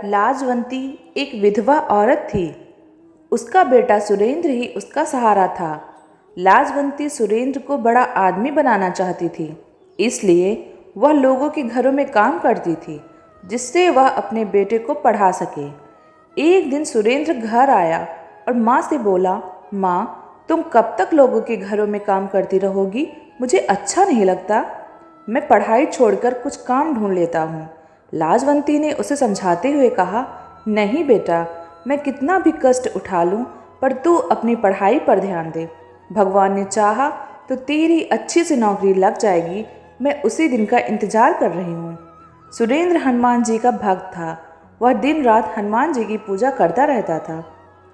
लाजवंती एक विधवा औरत थी। उसका बेटा सुरेंद्र ही उसका सहारा था। लाजवंती सुरेंद्र को बड़ा आदमी बनाना चाहती थी, इसलिए वह लोगों के घरों में काम करती थी जिससे वह अपने बेटे को पढ़ा सके। एक दिन सुरेंद्र घर आया और माँ से बोला, माँ, तुम कब तक लोगों के घरों में काम करती रहोगी? मुझे अच्छा नहीं लगता। मैं पढ़ाई छोड़कर कुछ काम ढूंढ लेता हूँ। लाजवंती ने उसे समझाते हुए कहा, नहीं बेटा, मैं कितना भी कष्ट उठा लूँ पर तू अपनी पढ़ाई पर ध्यान दे। भगवान ने चाहा तो तेरी अच्छी सी नौकरी लग जाएगी। मैं उसी दिन का इंतजार कर रही हूँ। सुरेंद्र हनुमान जी का भक्त था। वह दिन रात हनुमान जी की पूजा करता रहता था।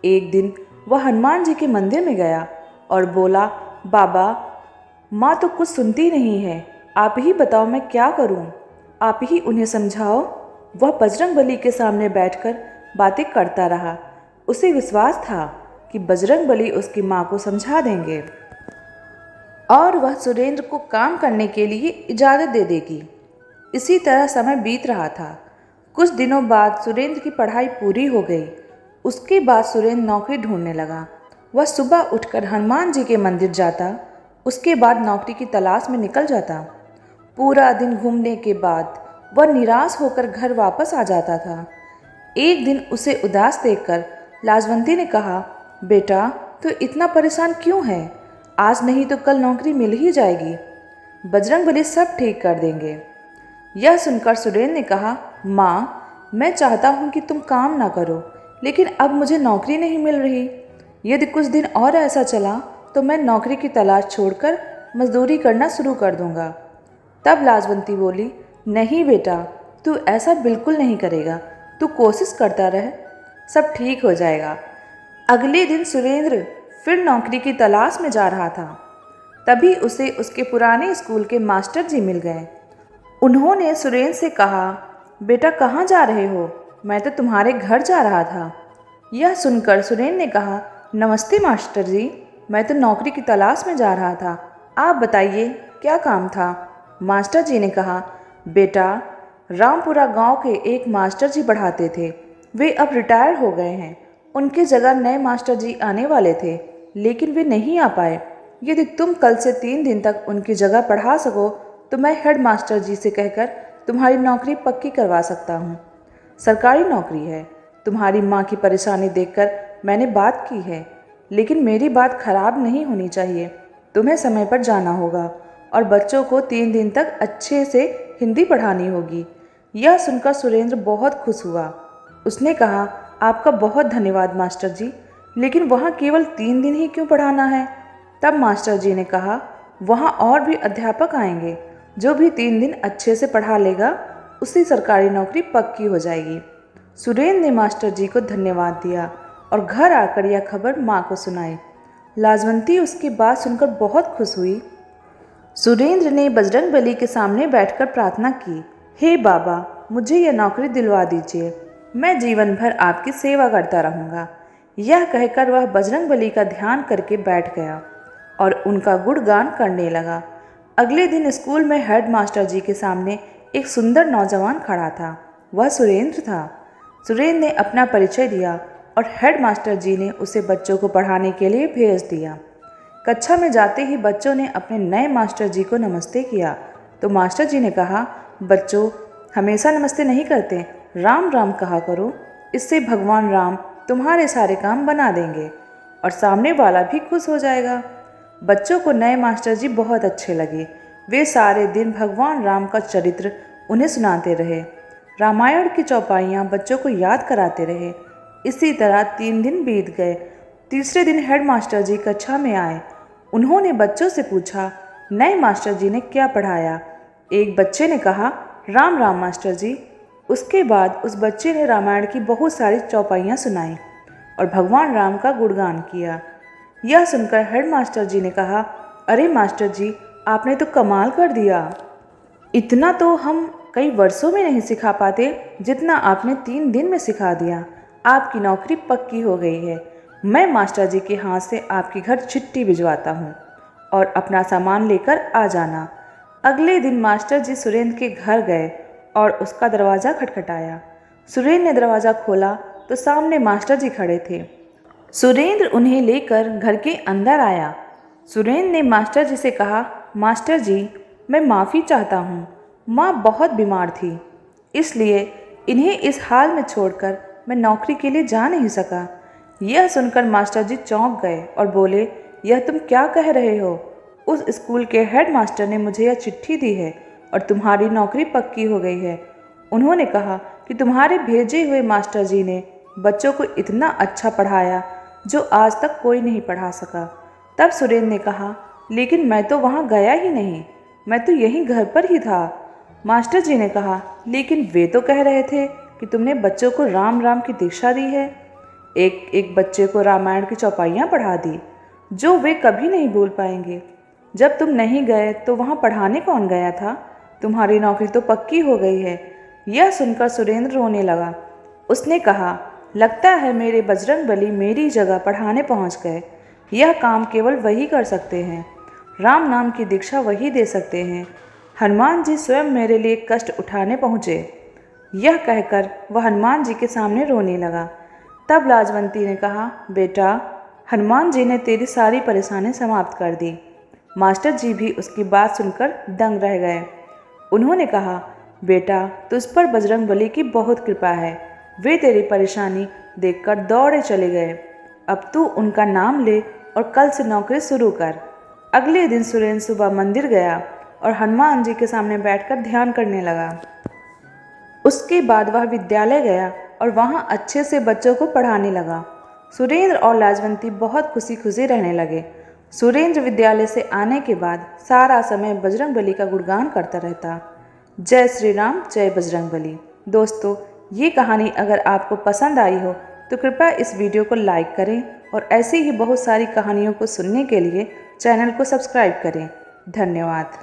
एक दिन वह हनुमान जी के मंदिर में गया और बोला, बाबा, माँ तो कुछ सुनती नहीं है। आप ही बताओ मैं क्या करूं? आप ही उन्हें समझाओ। वह बजरंगबली के सामने बैठकर बातें करता रहा। उसे विश्वास था कि बजरंगबली उसकी माँ को समझा देंगे और वह सुरेंद्र को काम करने के लिए इजाज़त दे देगी। इसी तरह समय बीत रहा था। कुछ दिनों बाद सुरेंद्र की पढ़ाई पूरी हो गई। उसके बाद सुरेंद्र नौकरी ढूंढने लगा। वह सुबह उठकर हनुमान जी के मंदिर जाता, उसके बाद नौकरी की तलाश में निकल जाता। पूरा दिन घूमने के बाद वह निराश होकर घर वापस आ जाता था। एक दिन उसे उदास देखकर लाजवंती ने कहा, बेटा, तू इतना परेशान क्यों है? आज नहीं तो कल नौकरी मिल ही जाएगी। बजरंगबली सब ठीक कर देंगे। यह सुनकर सुरेंद्र ने कहा, माँ, मैं चाहता हूँ कि तुम काम ना करो, लेकिन अब मुझे नौकरी नहीं मिल रही। यदि कुछ दिन और ऐसा चला तो मैं नौकरी की तलाश छोड़कर मजदूरी करना शुरू कर दूंगा। तब लाजवंती बोली, नहीं बेटा, तू ऐसा बिल्कुल नहीं करेगा। तू कोशिश करता रह, सब ठीक हो जाएगा। अगले दिन सुरेंद्र फिर नौकरी की तलाश में जा रहा था। तभी उसे उसके पुराने स्कूल के मास्टर जी मिल गए। उन्होंने सुरेंद्र से कहा, बेटा, कहाँ जा रहे हो? मैं तो तुम्हारे घर जा रहा था। यह सुनकर सुरेंद्र ने कहा, नमस्ते मास्टर जी, मैं तो नौकरी की तलाश में जा रहा था। आप बताइए, क्या काम था? मास्टर जी ने कहा, बेटा, रामपुरा गांव के एक मास्टर जी पढ़ाते थे। वे अब रिटायर हो गए हैं। उनकी जगह नए मास्टर जी आने वाले थे, लेकिन वे नहीं आ पाए। यदि तुम कल से 3 दिन तक उनकी जगह पढ़ा सको तो मैं हेड मास्टर जी से कहकर तुम्हारी नौकरी पक्की करवा सकता हूँ। सरकारी नौकरी है। तुम्हारी माँ की परेशानी देखकर मैंने बात की है, लेकिन मेरी बात खराब नहीं होनी चाहिए। तुम्हें समय पर जाना होगा और बच्चों को 3 दिन तक अच्छे से हिंदी पढ़ानी होगी। यह सुनकर सुरेंद्र बहुत खुश हुआ। उसने कहा, आपका बहुत धन्यवाद मास्टर जी, लेकिन वहाँ केवल 3 दिन ही क्यों पढ़ाना है? तब मास्टर जी ने कहा, वहाँ और भी अध्यापक आएंगे। जो भी 3 दिन अच्छे से पढ़ा लेगा उसकी सरकारी नौकरी पक्की हो जाएगी। सुरेंद्र ने मास्टर जी को धन्यवाद दिया और घर आकर यह खबर माँ को सुनाई। लाजवंती उसकी बात सुनकर बहुत खुश हुई। सुरेंद्र ने बजरंगबली के सामने बैठकर प्रार्थना की, हे बाबा, मुझे यह नौकरी दिलवा दीजिए। मैं जीवन भर आपकी सेवा करता रहूँगा। यह कहकर वह बजरंगबली का ध्यान करके बैठ गया और उनका गुणगान करने लगा। अगले दिन स्कूल में हेड मास्टर जी के सामने एक सुंदर नौजवान खड़ा था। वह सुरेंद्र था। सुरेंद्र ने अपना परिचय दिया और हेड मास्टर जी ने उसे बच्चों को पढ़ाने के लिए भेज दिया। कक्षा में जाते ही बच्चों ने अपने नए मास्टर जी को नमस्ते किया तो मास्टर जी ने कहा, बच्चों, हमेशा नमस्ते नहीं करते, राम राम कहा करो। इससे भगवान राम तुम्हारे सारे काम बना देंगे और सामने वाला भी खुश हो जाएगा। बच्चों को नए मास्टर जी बहुत अच्छे लगे। वे सारे दिन भगवान राम का चरित्र उन्हें सुनाते रहे। रामायण की चौपाइयाँ बच्चों को याद कराते रहे। इसी तरह 3 दिन बीत गए। तीसरे दिन हेड मास्टर जी कक्षा में आए। उन्होंने बच्चों से पूछा, नए मास्टर जी ने क्या पढ़ाया? एक बच्चे ने कहा, राम राम मास्टर जी। उसके बाद उस बच्चे ने रामायण की बहुत सारी चौपाइयाँ सुनाई और भगवान राम का गुणगान किया। यह सुनकर हेड मास्टर जी ने कहा, अरे मास्टर जी, आपने तो कमाल कर दिया। इतना तो हम कई वर्षों में नहीं सिखा पाते जितना आपने 3 दिन में सिखा दिया। आपकी नौकरी पक्की हो गई है। मैं मास्टर जी के हाथ से आपके घर चिट्ठी भिजवाता हूँ और अपना सामान लेकर आ जाना। अगले दिन मास्टर जी सुरेंद्र के घर गए और उसका दरवाज़ा खटखटाया। सुरेंद्र ने दरवाज़ा खोला तो सामने मास्टर जी खड़े थे। सुरेंद्र उन्हें लेकर घर के अंदर आया। सुरेंद्र ने मास्टर जी से कहा, मास्टर जी, मैं माफ़ी चाहता हूँ। माँ बहुत बीमार थी, इसलिए इन्हें इस हाल में छोड़कर मैं नौकरी के लिए जा नहीं सका। यह सुनकर मास्टर जी चौंक गए और बोले, यह तुम क्या कह रहे हो? उस स्कूल के हेड मास्टर ने मुझे यह चिट्ठी दी है और तुम्हारी नौकरी पक्की हो गई है। उन्होंने कहा कि तुम्हारे भेजे हुए मास्टर जी ने बच्चों को इतना अच्छा पढ़ाया जो आज तक कोई नहीं पढ़ा सका। तब सुरेंद्र ने कहा, लेकिन मैं तो वहाँ गया ही नहीं, मैं तो यहीं घर पर ही था। मास्टर जी ने कहा, लेकिन वे तो कह रहे थे कि तुमने बच्चों को राम राम की दीक्षा दी है। एक एक बच्चे को रामायण की चौपाइयाँ पढ़ा दी जो वे कभी नहीं भूल पाएंगे। जब तुम नहीं गए तो वहाँ पढ़ाने कौन गया था? तुम्हारी नौकरी तो पक्की हो गई है। यह सुनकर सुरेंद्र रोने लगा। उसने कहा, लगता है मेरे बजरंगबली मेरी जगह पढ़ाने पहुँच गए। यह काम केवल वही कर सकते हैं, राम नाम की दीक्षा वही दे सकते हैं। हनुमान जी स्वयं मेरे लिए कष्ट उठाने पहुँचे। यह कहकर वह हनुमान जी के सामने रोने लगा। तब लाजवंती ने कहा, बेटा, हनुमान जी ने तेरी सारी परेशानी समाप्त कर दी। मास्टर जी भी उसकी बात सुनकर दंग रह गए। उन्होंने कहा, बेटा, तुझ पर बजरंगबली की बहुत कृपा है। वे तेरी परेशानी देखकर दौड़े चले गए। अब तू उनका नाम ले और कल से नौकरी शुरू कर। अगले दिन सुरेंद्र सुबह मंदिर गया और हनुमान जी के सामने बैठकर ध्यान करने लगा। उसके बाद वह विद्यालय गया और वहाँ अच्छे से बच्चों को पढ़ाने लगा। सुरेंद्र और लाजवंती बहुत खुशी खुशी रहने लगे। सुरेंद्र विद्यालय से आने के बाद सारा समय बजरंगबली का गुणगान करता रहता। जय श्री राम, जय बजरंगबली। दोस्तों, ये कहानी अगर आपको पसंद आई हो तो कृपया इस वीडियो को लाइक करें और ऐसी ही बहुत सारी कहानियों को सुनने के लिए चैनल को सब्सक्राइब करें। धन्यवाद।